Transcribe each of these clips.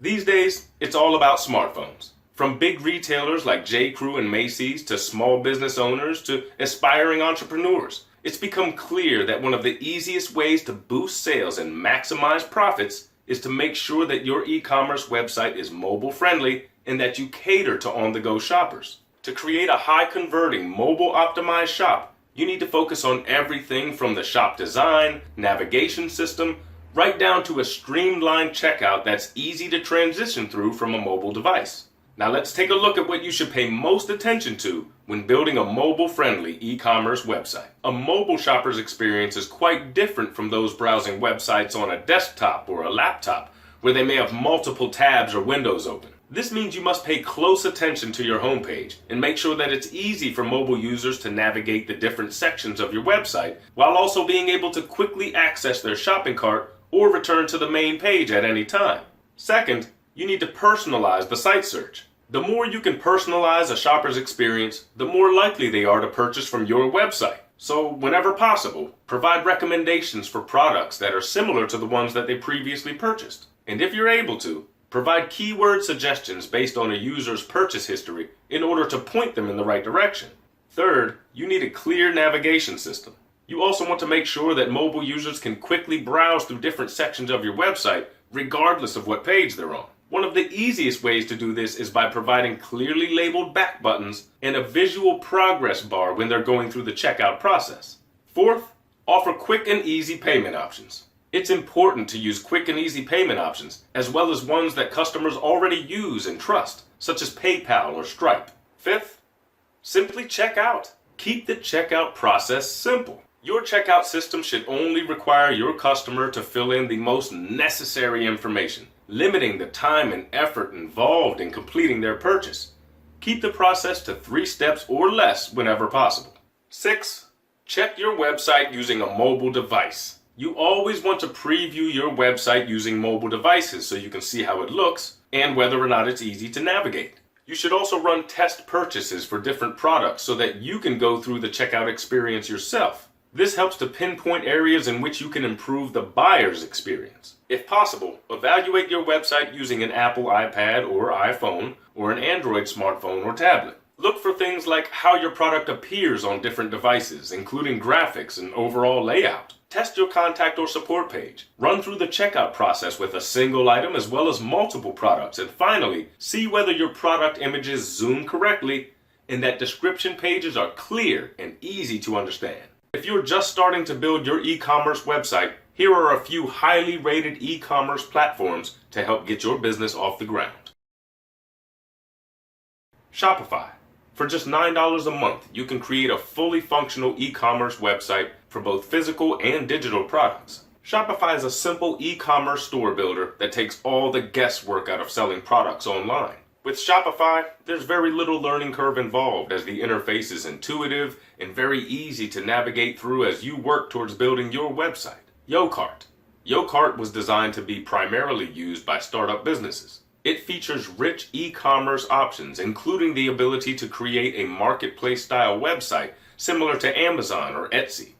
These days, it's all about smartphones. From big retailers like J.Crew and Macy's to small business owners to aspiring entrepreneurs, it's become clear that one of the easiest ways to boost sales and maximize profits is to make sure that your e-commerce website is mobile friendly and that you cater to on-the-go shoppers. To create a high-converting, mobile-optimized shop, you need to focus on everything from the shop design, navigation system, right down to a streamlined checkout that's easy to transition through from a mobile device. Now let's take a look at what you should pay most attention to when building a mobile-friendly e-commerce website. A mobile shopper's experience is quite different from those browsing websites on a desktop or a laptop, where they may have multiple tabs or windows open. This means you must pay close attention to your homepage and make sure that it's easy for mobile users to navigate the different sections of your website, while also being able to quickly access their shopping cart or return to the main page at any time. Second, you need to personalize the site search. The more you can personalize a shopper's experience, the more likely they are to purchase from your website. So, whenever possible, provide recommendations for products that are similar to the ones that they previously purchased. And if you're able to, provide keyword suggestions based on a user's purchase history in order to point them in the right direction. Third, you need a clear navigation system. You also want to make sure that mobile users can quickly browse through different sections of your website, regardless of what page they're on. One of the easiest ways to do this is by providing clearly labeled back buttons and a visual progress bar when they're going through the checkout process. Fourth, offer quick and easy payment options. It's important to use quick and easy payment options, as well as ones that customers already use and trust, such as PayPal or Stripe. Fifth, simply check out. Keep the checkout process simple. Your checkout system should only require your customer to fill in the most necessary information, limiting the time and effort involved in completing their purchase. Keep the process to 3 steps or less whenever possible. 6. Check your website using a mobile device. You always want to preview your website using mobile devices so you can see how it looks and whether or not it's easy to navigate. You should also run test purchases for different products so that you can go through the checkout experience yourself. This helps to pinpoint areas in which you can improve the buyer's experience. If possible, evaluate your website using an Apple iPad or iPhone or an Android smartphone or tablet. Look for things like how your product appears on different devices, including graphics and overall layout. Test your contact or support page. Run through the checkout process with a single item as well as multiple products. And finally, see whether your product images zoom correctly and that description pages are clear and easy to understand. If you're just starting to build your e-commerce website, here are a few highly rated e-commerce platforms to help get your business off the ground. Shopify. For just $9 a month, you can create a fully functional e-commerce website for both physical and digital products. Shopify is a simple e-commerce store builder that takes all the guesswork out of selling products online. With Shopify, there's very little learning curve involved, as the interface is intuitive and very easy to navigate through as you work towards building your website. YoCart. YoCart was designed to be primarily used by startup businesses. It features rich e-commerce options, including the ability to create a marketplace-style website similar to Amazon or Etsy.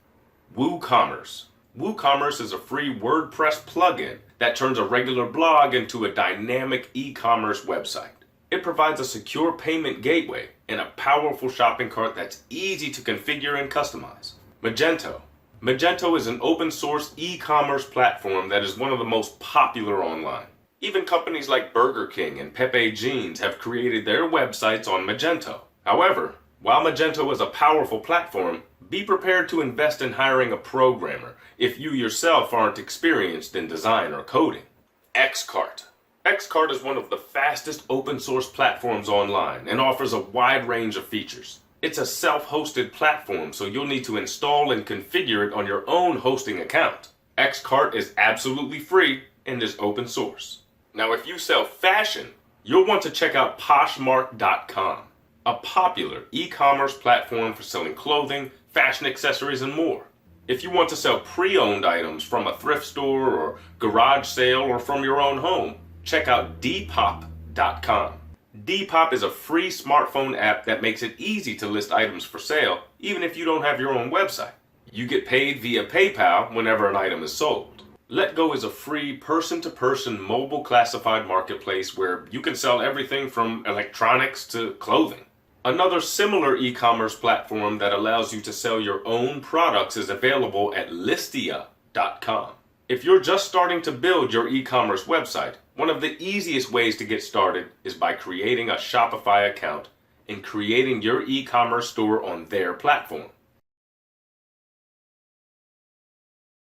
WooCommerce. WooCommerce is a free WordPress plugin that turns a regular blog into a dynamic e-commerce website. It provides a secure payment gateway and a powerful shopping cart that's easy to configure and customize. Magento. Magento is an open-source e-commerce platform that is one of the most popular online. Even companies like Burger King and Pepe Jeans have created their websites on Magento. However, while Magento is a powerful platform, be prepared to invest in hiring a programmer if you yourself aren't experienced in design or coding. Xcart. Xcart is one of the fastest open source platforms online and offers a wide range of features. It's a self-hosted platform, so you'll need to install and configure it on your own hosting account. Xcart is absolutely free and is open source. Now, if you sell fashion, you'll want to check out Poshmark.com, a popular e-commerce platform for selling clothing, fashion accessories, and more. If you want to sell pre-owned items from a thrift store or garage sale or from your own home, check out Depop.com. Depop is a free smartphone app that makes it easy to list items for sale, even if you don't have your own website. You get paid via PayPal whenever an item is sold. Letgo is a free person-to-person mobile classified marketplace where you can sell everything from electronics to clothing. Another similar e-commerce platform that allows you to sell your own products is available at Listia.com. If you're just starting to build your e-commerce website, one of the easiest ways to get started is by creating a Shopify account and creating your e-commerce store on their platform.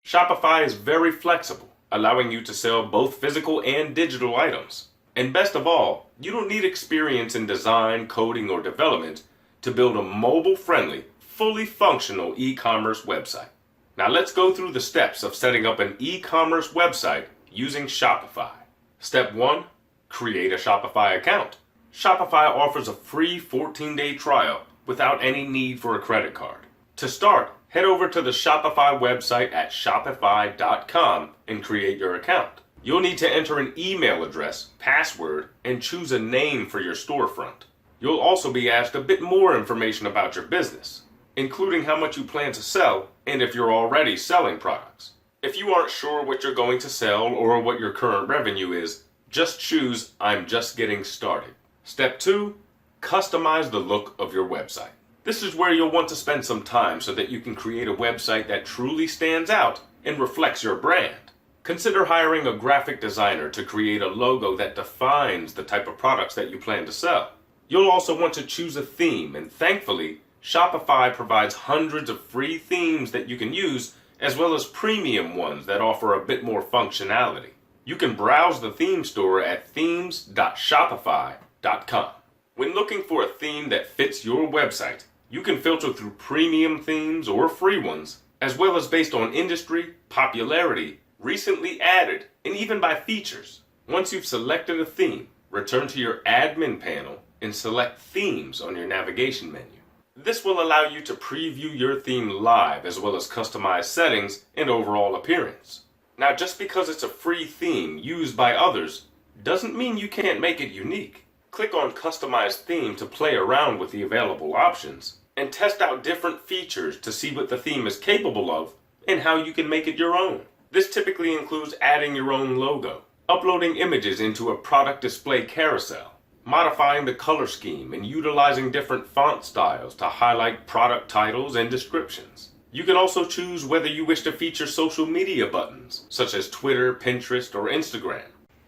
Shopify is very flexible, allowing you to sell both physical and digital items. And best of all, you don't need experience in design, coding, or development to build a mobile-friendly, fully functional e-commerce website. Now let's go through the steps of setting up an e-commerce website using Shopify. Step 1. Create a Shopify account. Shopify offers a free 14-day trial without any need for a credit card. To start, head over to the Shopify website at Shopify.com and create your account. You'll need to enter an email address, password, and choose a name for your storefront. You'll also be asked a bit more information about your business, including how much you plan to sell and if you're already selling products. If you aren't sure what you're going to sell or what your current revenue is, just choose I'm just getting started. Step 2. Customize the look of your website. This is where you'll want to spend some time so that you can create a website that truly stands out and reflects your brand. Consider hiring a graphic designer to create a logo that defines the type of products that you plan to sell. You'll also want to choose a theme, and thankfully, Shopify provides hundreds of free themes that you can use, as well as premium ones that offer a bit more functionality. You can browse the theme store at themes.shopify.com. When looking for a theme that fits your website, you can filter through premium themes or free ones, as well as based on industry, popularity, recently added, and even by features. Once you've selected a theme, return to your admin panel and select Themes on your navigation menu. This will allow you to preview your theme live as well as customize settings and overall appearance. Now, just because it's a free theme used by others doesn't mean you can't make it unique. Click on Customize Theme to play around with the available options and test out different features to see what the theme is capable of and how you can make it your own. This typically includes adding your own logo, uploading images into a product display carousel, modifying the color scheme, and utilizing different font styles to highlight product titles and descriptions. You can also choose whether you wish to feature social media buttons, such as Twitter, Pinterest, or Instagram.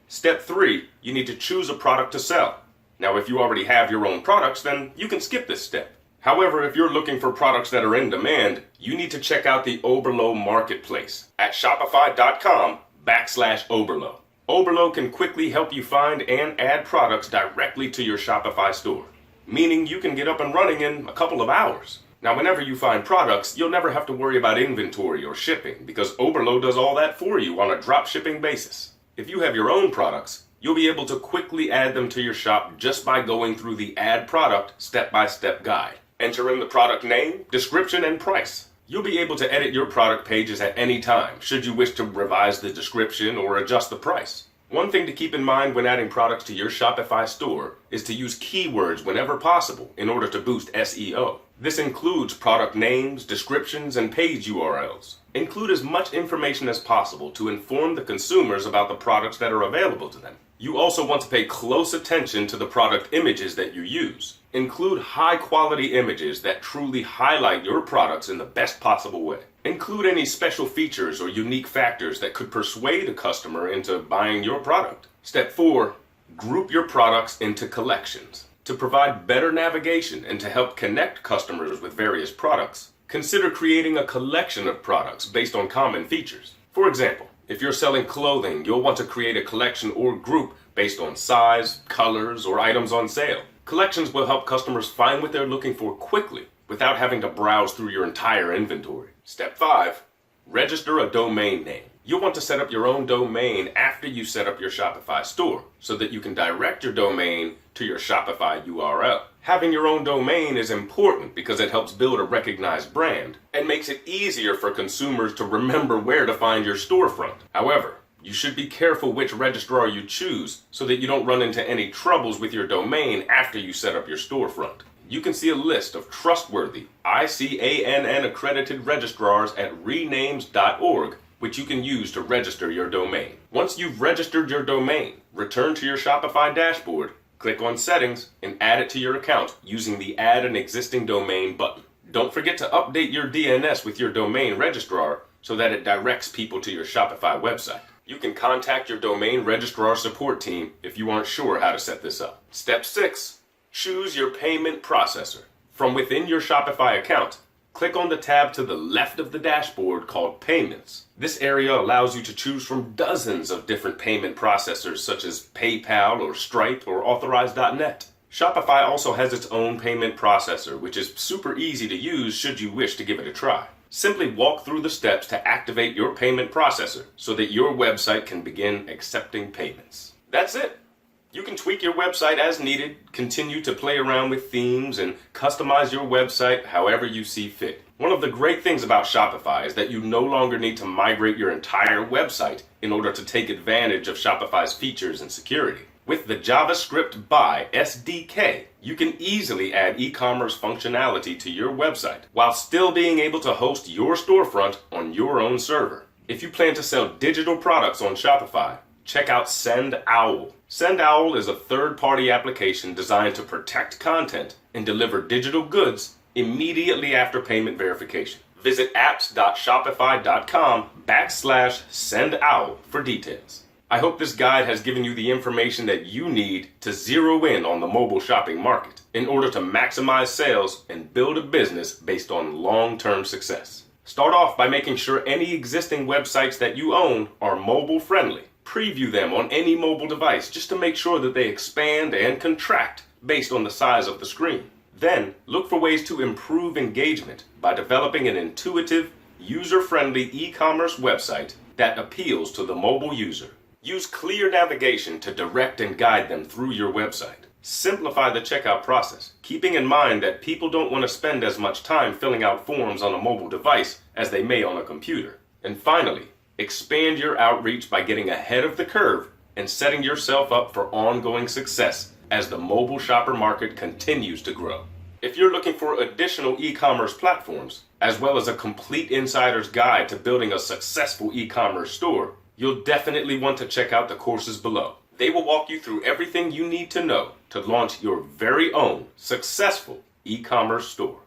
Step 3, you need to choose a product to sell. Now, if you already have your own products, then you can skip this step. However, if you're looking for products that are in demand, you need to check out the Oberlo Marketplace at Shopify.com/Oberlo. Oberlo can quickly help you find and add products directly to your Shopify store, meaning you can get up and running in a couple of hours. Now, whenever you find products, you'll never have to worry about inventory or shipping because Oberlo does all that for you on a drop shipping basis. If you have your own products, you'll be able to quickly add them to your shop just by going through the Add Product step-by-step guide. Enter in the product name, description, and price. You'll be able to edit your product pages at any time, should you wish to revise the description or adjust the price. One thing to keep in mind when adding products to your Shopify store is to use keywords whenever possible in order to boost SEO. This includes product names, descriptions, and page URLs. Include as much information as possible to inform the consumers about the products that are available to them. You also want to pay close attention to the product images that you use. Include high-quality images that truly highlight your products in the best possible way. Include any special features or unique factors that could persuade a customer into buying your product. Step 4, group your products into collections. To provide better navigation and to help connect customers with various products, consider creating a collection of products based on common features. For example, if you're selling clothing, you'll want to create a collection or group based on size, colors, or items on sale. Collections will help customers find what they're looking for quickly without having to browse through your entire inventory. Step 5, register a domain name. You'll want to set up your own domain after you set up your Shopify store so that you can direct your domain to your Shopify URL. Having your own domain is important because it helps build a recognized brand and makes it easier for consumers to remember where to find your storefront. However, you should be careful which registrar you choose so that you don't run into any troubles with your domain after you set up your storefront. You can see a list of trustworthy ICANN accredited registrars at renames.org which you can use to register your domain. Once you've registered your domain, return to your Shopify dashboard, click on Settings, and add it to your account using the Add an Existing Domain button. Don't forget to update your DNS with your domain registrar so that it directs people to your Shopify website. You can contact your domain registrar support team if you aren't sure how to set this up. Step 6. Choose your payment processor. From within your Shopify account, click on the tab to the left of the dashboard called Payments. This area allows you to choose from dozens of different payment processors such as PayPal or Stripe or Authorize.net. Shopify also has its own payment processor, which is super easy to use should you wish to give it a try. Simply walk through the steps to activate your payment processor so that your website can begin accepting payments. That's it. You can tweak your website as needed, continue to play around with themes, and customize your website however you see fit. One of the great things about Shopify is that you no longer need to migrate your entire website in order to take advantage of Shopify's features and security. With the JavaScript Buy SDK, you can easily add e-commerce functionality to your website while still being able to host your storefront on your own server. If you plan to sell digital products on Shopify, check out SendOwl. SendOwl is a third-party application designed to protect content and deliver digital goods immediately after payment verification. Visit apps.shopify.com/SendOwl for details. I hope this guide has given you the information that you need to zero in on the mobile shopping market in order to maximize sales and build a business based on long-term success. Start off by making sure any existing websites that you own are mobile friendly. Preview them on any mobile device just to make sure that they expand and contract based on the size of the screen. Then, look for ways to improve engagement by developing an intuitive, user-friendly e-commerce website that appeals to the mobile user. Use clear navigation to direct and guide them through your website. Simplify the checkout process, keeping in mind that people don't want to spend as much time filling out forms on a mobile device as they may on a computer. And finally, expand your outreach by getting ahead of the curve and setting yourself up for ongoing success as the mobile shopper market continues to grow. If you're looking for additional e-commerce platforms, as well as a complete insider's guide to building a successful e-commerce store, you'll definitely want to check out the courses below. They will walk you through everything you need to know to launch your very own successful e-commerce store.